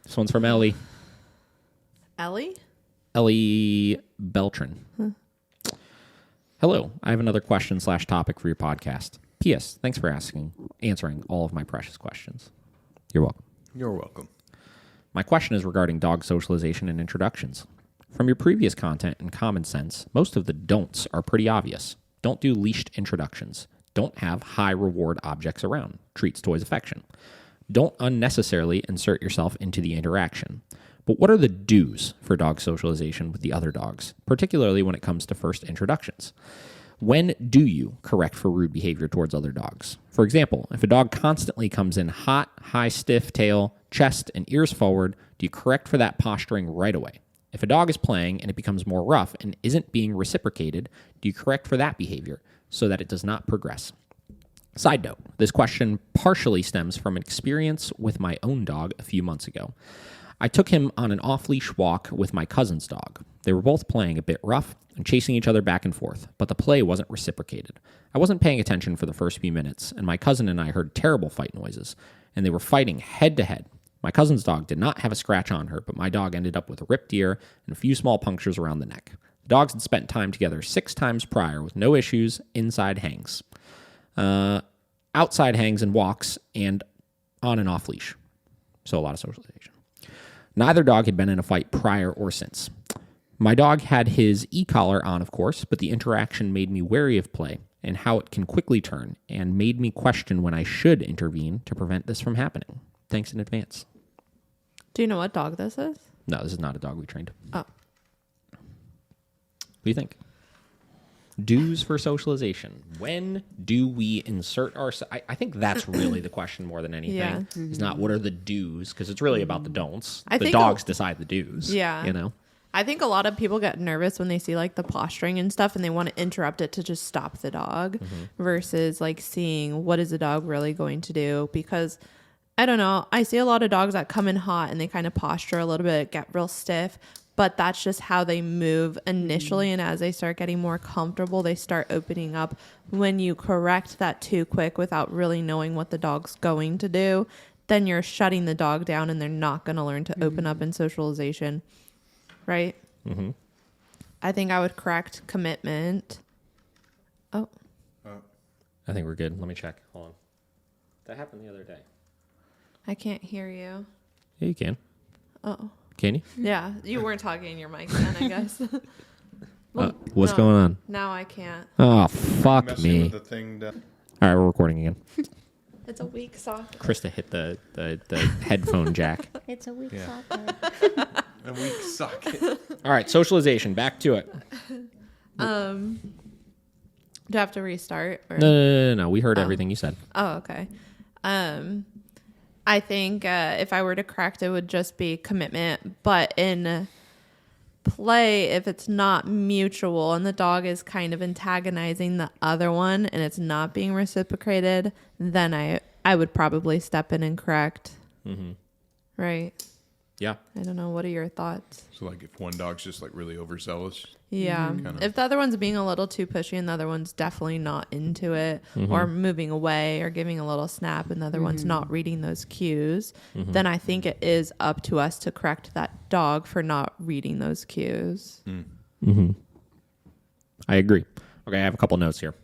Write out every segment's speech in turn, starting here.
This one's from Ellie. Ellie? Ellie Beltran. Hello. I have another question/topic for your podcast. P.S. Thanks for answering all of my precious questions. You're welcome. You're welcome. My question is regarding dog socialization and introductions. From your previous content and common sense, most of the don'ts are pretty obvious. Don't do leashed introductions. Don't have high reward objects around. Treats, toys, affection. Don't unnecessarily insert yourself into the interaction. But what are the do's for dog socialization with the other dogs, particularly when it comes to first introductions? When do you correct for rude behavior towards other dogs? For example, if a dog constantly comes in hot, high, stiff tail, chest, and ears forward, do you correct for that posturing right away? If a dog is playing and it becomes more rough and isn't being reciprocated, do you correct for that behavior so that it does not progress? Side note, this question partially stems from an experience with my own dog a few months ago. I took him on an off-leash walk with my cousin's dog. They were both playing a bit rough and chasing each other back and forth, but the play wasn't reciprocated. I wasn't paying attention for the first few minutes, and my cousin and I heard terrible fight noises, and they were fighting head to head. My cousin's dog did not have a scratch on her, but my dog ended up with a ripped ear and a few small punctures around the neck. The dogs had spent time together 6 times prior with no issues, inside hangs, outside hangs and walks, and on and off leash. So a lot of socialization. Neither dog had been in a fight prior or since. My dog had his e-collar on, of course, but the interaction made me wary of play and how it can quickly turn, and made me question when I should intervene to prevent this from happening. Thanks in advance. Do you know what dog this is? No, this is not a dog we trained. Oh. What do you think? Do's for socialization. When do we insert ourselves? I think that's really the question more than anything. Yeah. It's not what are the do's, because it's really about the don'ts. I The think dogs decide the do's. Yeah. You know? I think a lot of people get nervous when they see like the posturing and stuff and they want to interrupt it to just stop the dog versus like seeing what is the dog really going to do, because I don't know, I see a lot of dogs that come in hot and they kind of posture a little bit, get real stiff, but that's just how they move initially. And as they start getting more comfortable, they start opening up. When you correct that too quick without really knowing what the dog's going to do, then you're shutting the dog down and they're not going to learn to open up in socialization. Right? Mm-hmm. I think I would correct commitment. Oh. I think we're good. Let me check. Hold on. That happened the other day. I can't hear you. Yeah, you can. Oh. Can you? Yeah. You weren't talking in your mic then, I guess. What's going on? Now I can't. Oh, fuck Messing me. with the thing that... All right, we're recording again. It's a weak socket. Krista hit the headphone jack. It's a weak Yeah. socket. A weak socket. All right, socialization. Back to it. Do I have to restart? Or? No. We heard everything you said. Oh, okay. I think if I were to correct, it would just be commitment. But in play, if it's not mutual and the dog is kind of antagonizing the other one and it's not being reciprocated, then I would probably step in and correct. Mm-hmm. Right? Yeah. I don't know. What are your thoughts? So like if one dog's just like really overzealous. Yeah. Kinda. If the other one's being a little too pushy and the other one's definitely not into it or moving away or giving a little snap and the other one's not reading those cues, then I think it is up to us to correct that dog for not reading those cues. Mm-hmm. I agree. Okay, I have a couple notes here.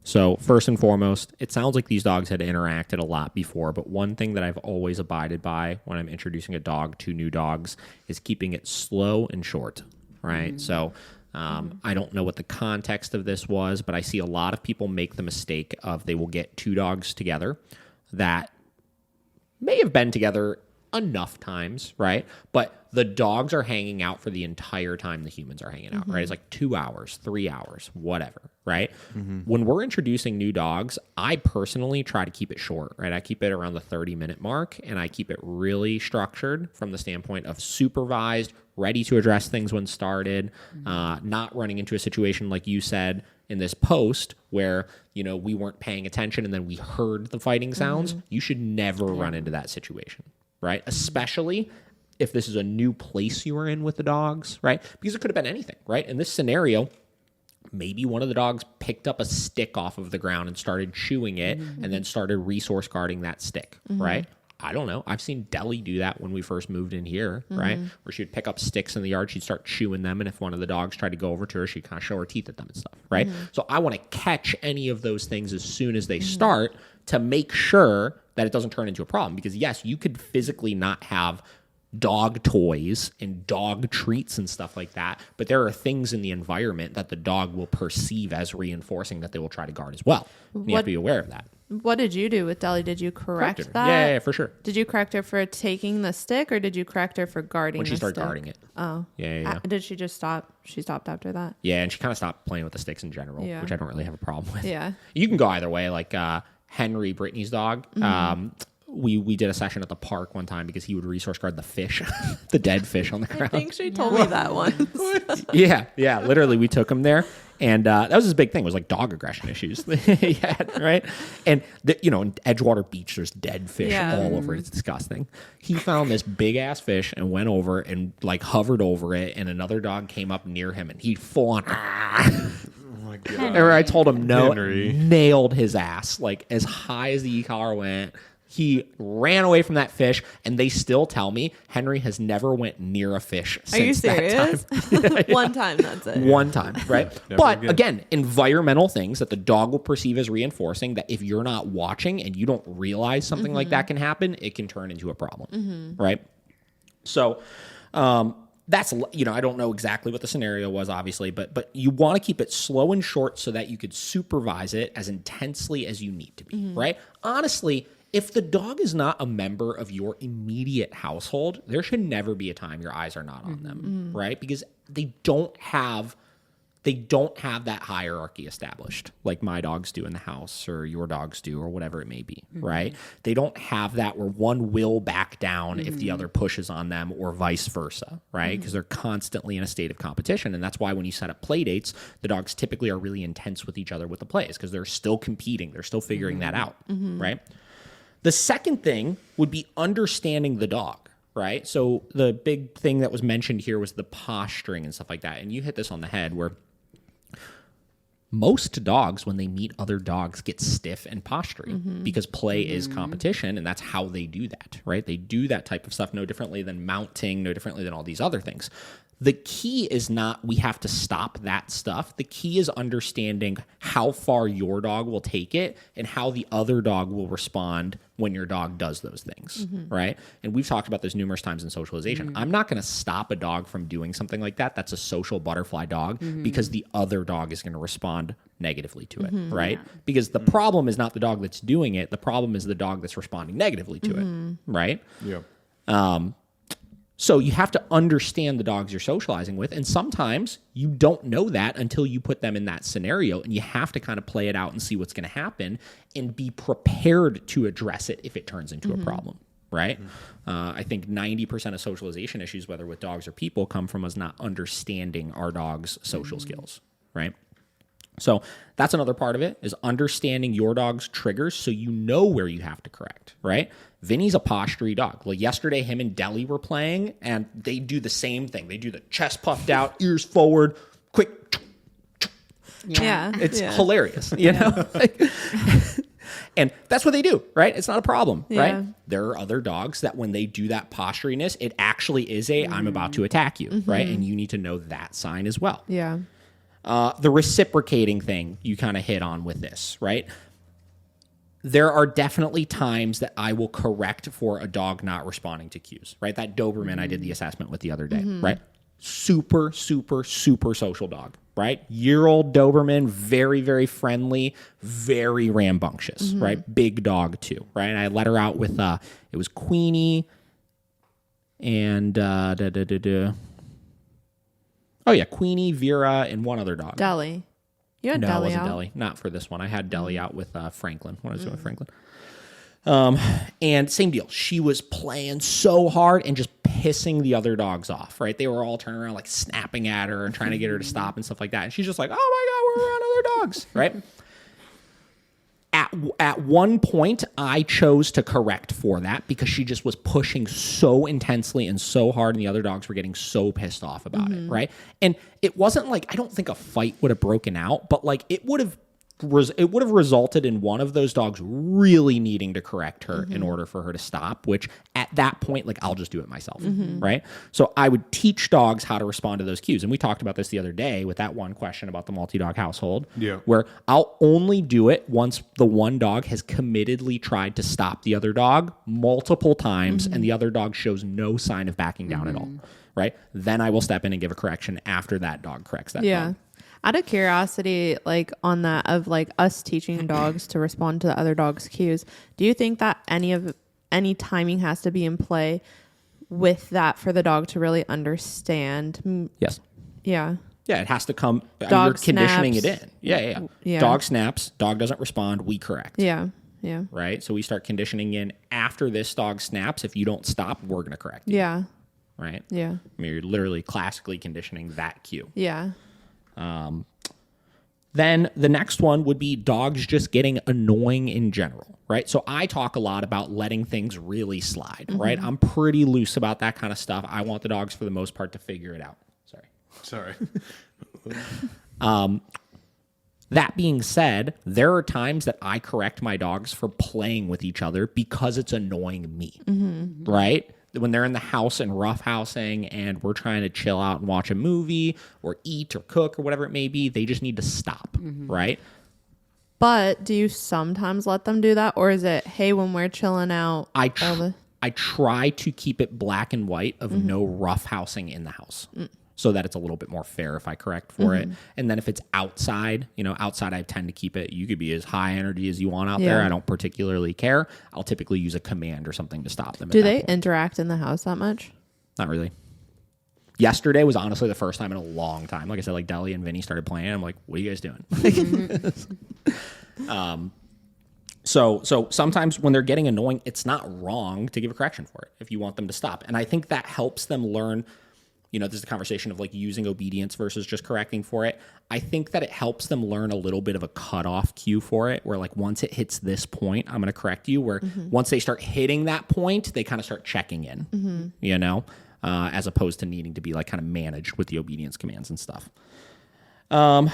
So first and foremost, it sounds like these dogs had interacted a lot before, but one thing that I've always abided by when I'm introducing a dog to new dogs is keeping it slow and short, right? So I don't know what the context of this was, but I see a lot of people make the mistake of they will get 2 dogs together that may have been together enough times, right? But the dogs are hanging out for the entire time the humans are hanging out, right? It's like 2 hours, 3 hours, whatever, right? When we're introducing new dogs, I personally try to keep it short, right? I keep it around the 30-minute mark, and I keep it really structured from the standpoint of supervised, ready to address things when started, not running into a situation like you said in this post where, you know, we weren't paying attention and then we heard the fighting sounds. You should never run into that situation, right? Especially if this is a new place you were in with the dogs, right? Because it could have been anything, right? In this scenario, maybe one of the dogs picked up a stick off of the ground and started chewing it and then started resource guarding that stick, right? I don't know. I've seen Deli do that when we first moved in here, right? Where she'd pick up sticks in the yard, she'd start chewing them, and if one of the dogs tried to go over to her, she'd kind of show her teeth at them and stuff, right? So I want to catch any of those things as soon as they start to make sure that it doesn't turn into a problem. Because yes, you could physically not have dog toys and dog treats and stuff like that, but there are things in the environment that the dog will perceive as reinforcing that they will try to guard as well. And you have to be aware of that. What did you do with Deli? Did you correct her. that? Yeah, for sure. Did you correct her for taking the stick, or did you correct her for guarding When the she started stick? guarding it. Oh. Yeah. Did she just stop? She stopped after that? Yeah, and she kind of stopped playing with the sticks in general, Yeah. which I don't really have a problem with. Yeah. You can go either way. Like Henry, Brittany's dog, we did a session at the park one time because he would resource guard the fish, the dead fish on the I ground. think she told me that once. Yeah. Literally, we took him there. And that was his big thing, was like dog aggression issues he had, right? And, in Edgewater Beach, there's dead fish all over it. It's disgusting. He found this big-ass fish and went over and, like, hovered over it, and another dog came up near him, and he full-on... Oh, my God. And I told him no, Henry. nailed his ass, like, as high as the e-collar went. He ran away from that fish, and they still tell me Henry has never went near a fish since Are you serious? that time. One time, that's it. One time, right? Never But again. again, environmental things that the dog will perceive as reinforcing, that if you're not watching and you don't realize something like that can happen, it can turn into a problem, right? So that's, I don't know exactly what the scenario was, obviously, but you want to keep it slow and short so that you could supervise it as intensely as you need to be, right? Honestly, if the dog is not a member of your immediate household, there should never be a time your eyes are not on them, right? Because they don't have that hierarchy established like my dogs do in the house or your dogs do or whatever it may be, right? They don't have that where one will back down if the other pushes on them or vice versa, right? Because they're constantly in a state of competition. And that's why when you set up play dates, the dogs typically are really intense with each other with the plays because they're still competing. They're still figuring that out, right? The second thing would be understanding the dog, right? So the big thing that was mentioned here was the posturing and stuff like that. And you hit this on the head where most dogs, when they meet other dogs, get stiff and posturing because play is competition, and that's how they do that, right? They do that type of stuff no differently than mounting, no differently than all these other things. The key is not we have to stop that stuff. The key is understanding how far your dog will take it and how the other dog will respond when your dog does those things, right? And we've talked about this numerous times in socialization. I'm not going to stop a dog from doing something like that. That's a social butterfly dog because the other dog is going to respond negatively to it, right? Because the problem is not the dog that's doing it. The problem is the dog that's responding negatively to it, right? Yeah. So you have to understand the dogs you're socializing with, and sometimes you don't know that until you put them in that scenario, and you have to kind of play it out and see what's going to happen and be prepared to address it if it turns into a problem, right? I think 90% of socialization issues, whether with dogs or people, come from us not understanding our dog's social skills, right? So that's another part of it, is understanding your dog's triggers so you know where you have to correct, right? Vinny's a postury dog. Well, yesterday him and Deli were playing, and they do the same thing. They do the chest puffed out, ears forward, quick. Yeah. It's hilarious, you know? And that's what they do, right? It's not a problem, right? There are other dogs that when they do that posturiness, it actually is I'm about to attack you, right? And you need to know that sign as well. Yeah. The reciprocating thing you kind of hit on with this, right? There are definitely times that I will correct for a dog not responding to cues, right? That Doberman I did the assessment with the other day, right? Super, super, super social dog, right? Year-old Doberman, very, very friendly, very rambunctious, right? Big dog too, right? And I let her out with, it was Queenie and, oh yeah, Queenie, Vera, and one other dog. Deli. You had No, Deli it wasn't out. Deli. Not for this one. I had Deli out with Franklin when I was doing Franklin. And same deal. She was playing so hard and just pissing the other dogs off, right? They were all turning around like snapping at her and trying to get her to stop and stuff like that. And she's just like, oh my God, we're around other dogs, right? At one point, I chose to correct for that because she just was pushing so intensely and so hard, and the other dogs were getting so pissed off about it, right? And it wasn't like, I don't think a fight would have broken out, but like it would have it would have resulted in one of those dogs really needing to correct her in order for her to stop, which at that point, like, I'll just do it myself, right? So I would teach dogs how to respond to those cues. And we talked about this the other day with that one question about the multi-dog household, where I'll only do it once the one dog has committedly tried to stop the other dog multiple times and the other dog shows no sign of backing down at all, right? Then I will step in and give a correction after that dog corrects that dog. Out of curiosity, like on that of like us teaching dogs to respond to the other dog's cues, do you think that any timing has to be in play with that for the dog to really understand? Yes. Yeah. Yeah, it has to come. Dog you're conditioning snaps. it in. Yeah. Dog snaps. Dog doesn't respond. We correct. Yeah. Right? So we start conditioning in after this dog snaps. If you don't stop, we're going to correct you. Yeah. Right? Yeah. I mean, you're literally classically conditioning that cue. Yeah. Then the next one would be dogs just getting annoying in general, right? So I talk a lot about letting things really slide, right? I'm pretty loose about that kind of stuff. I want the dogs, for the most part, to figure it out. Sorry. That being said, there are times that I correct my dogs for playing with each other because it's annoying me, right? When they're in the house and roughhousing and we're trying to chill out and watch a movie or eat or cook or whatever it may be, they just need to stop, right? But do you sometimes let them do that? Or is it, hey, when we're chilling out? I try to keep it black and white of no roughhousing in the house. So that it's a little bit more fair if I correct for it. And then if it's outside, outside I tend to keep it, you could be as high energy as you want out there. I don't particularly care. I'll typically use a command or something to stop them. Do they interact in the house that much? Not really. Yesterday was honestly the first time in a long time. Like I said, like Deli and Vinny started playing. I'm like, what are you guys doing? So sometimes when they're getting annoying, it's not wrong to give a correction for it if you want them to stop. And I think that helps them learn. This is a conversation of like using obedience versus just correcting for it. I think that it helps them learn a little bit of a cutoff cue for it, where like once it hits this point, I'm going to correct you. Where once they start hitting that point, they kind of start checking in, as opposed to needing to be like kind of managed with the obedience commands and stuff. And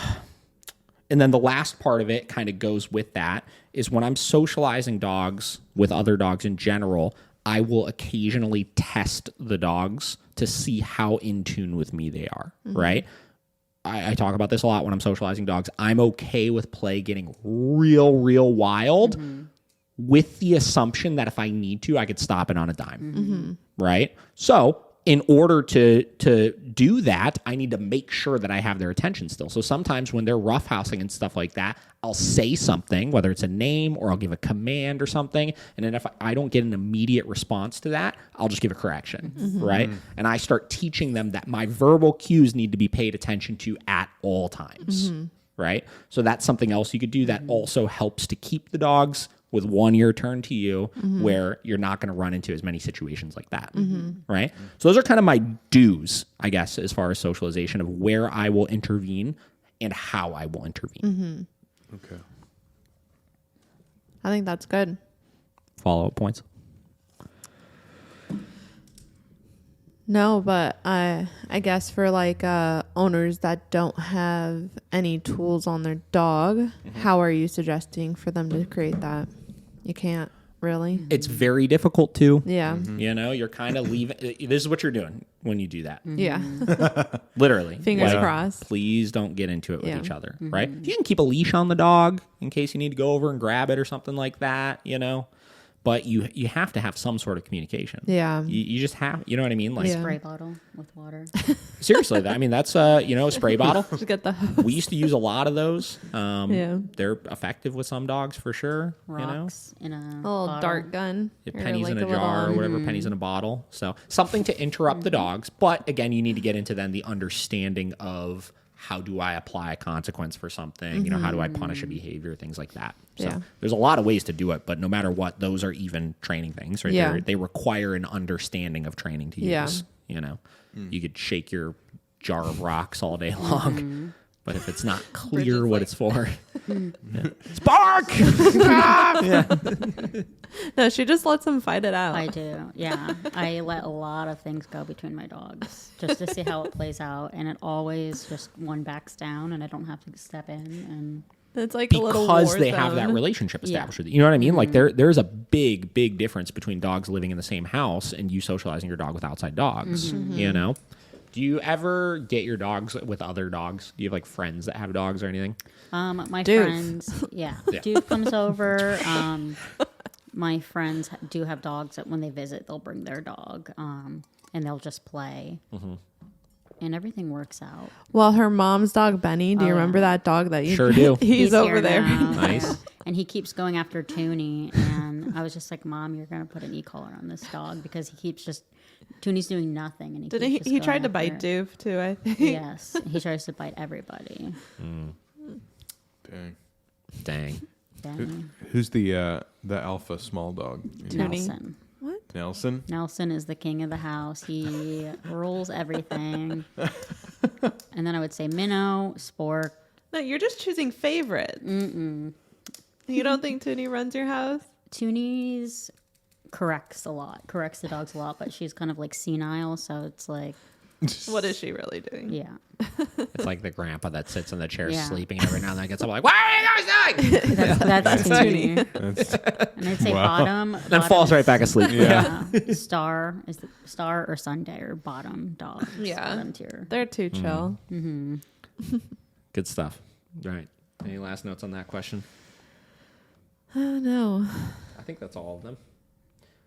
then the last part of it kind of goes with that is when I'm socializing dogs with other dogs in general, I will occasionally test the dogs to see how in tune with me they are, right? I talk about this a lot when I'm socializing dogs. I'm okay with play getting real wild with the assumption that if I need to, I could stop it on a dime, right? So in order to do that, I need to make sure that I have their attention still. So sometimes when they're roughhousing and stuff like that, I'll say something, whether it's a name or I'll give a command or something. And then if I don't get an immediate response to that, I'll just give a correction, right? And I start teaching them that my verbal cues need to be paid attention to at all times, right? So that's something else you could do that also helps to keep the dogs with one ear turned to you, where you're not going to run into as many situations like that, right? So those are kind of my do's, I guess, as far as socialization of where I will intervene and how I will intervene. Okay. I think that's good. Follow-up points? No, but I guess for like owners that don't have any tools on their dog, how are you suggesting for them to create that? You can't really. It's very difficult to. Yeah. You're kind of leaving. This is what you're doing when you do that. Yeah. Literally. Fingers crossed. Please don't get into it with each other, right? You can keep a leash on the dog in case you need to go over and grab it or something like that, But you have to have some sort of communication. Yeah. You just have, you know what I mean? Like spray bottle with water. Seriously, that's a spray bottle. Just get the hose. We used to use a lot of those. They're effective with some dogs for sure. Rocks in a little bottle. dart gun. Pennies in a jar or whatever, pennies in a bottle. So something to interrupt the dogs. But again, you need to get into then the understanding of how do I apply a consequence for something? How do I punish a behavior? Things like that. So there's a lot of ways to do it, but no matter what, those are even training things, right? Yeah. They require an understanding of training to use. You could shake your jar of rocks all day long, but if it's not clear what it's for, spark! No, she just lets them fight it out. I do, yeah. I let a lot of things go between my dogs just to see how it plays out, and it always just one backs down, and I don't have to step in. And It's like a little because war they have that zone. relationship Yeah. established with you. You know what I mean? Like there's a big difference between dogs living in the same house and you socializing your dog with outside dogs. You know? Do you ever get your dogs with other dogs? Do you have like friends that have dogs or anything? My Doof. friends, yeah. Yeah. Doof comes over. My friends do have dogs that when they visit, they'll bring their dog, and they'll just play. And everything works out. Well, her mom's dog, Benny, do you Oh, remember yeah. that dog that you Sure do. He's over here there. now, Nice. yeah. And he keeps going after Toonie. And I was just like, Mom, you're going to put an e-collar on this dog because he keeps just, Toonie's doing nothing. And Didn't keeps just he going tried to after bite it. Doof too, I think. Yes. He tries to bite everybody. Dang. Dang. Dang. Who's the alpha small dog? Toonie. Nelson. Nelson? Nelson is the king of the house. He rules everything. And then I would say Minnow, Spork. No, you're just choosing favorites. You don't think Toonie runs your house? Toonie's corrects the dogs a lot, but she's kind of like senile, so it's like, What is she really doing? yeah. It's like the grandpa that sits in the chair Yeah. sleeping and every now and then gets up like, what are you guys doing? That's Toonie. That's, And I'd say Wow. bottom. Then bottom falls is- right back asleep. yeah. Star is the Star or Sunday or bottom dog. Yeah. Bottom tier. They're too chill. Good stuff. All right. Any last notes on that question? No. I think that's all of them.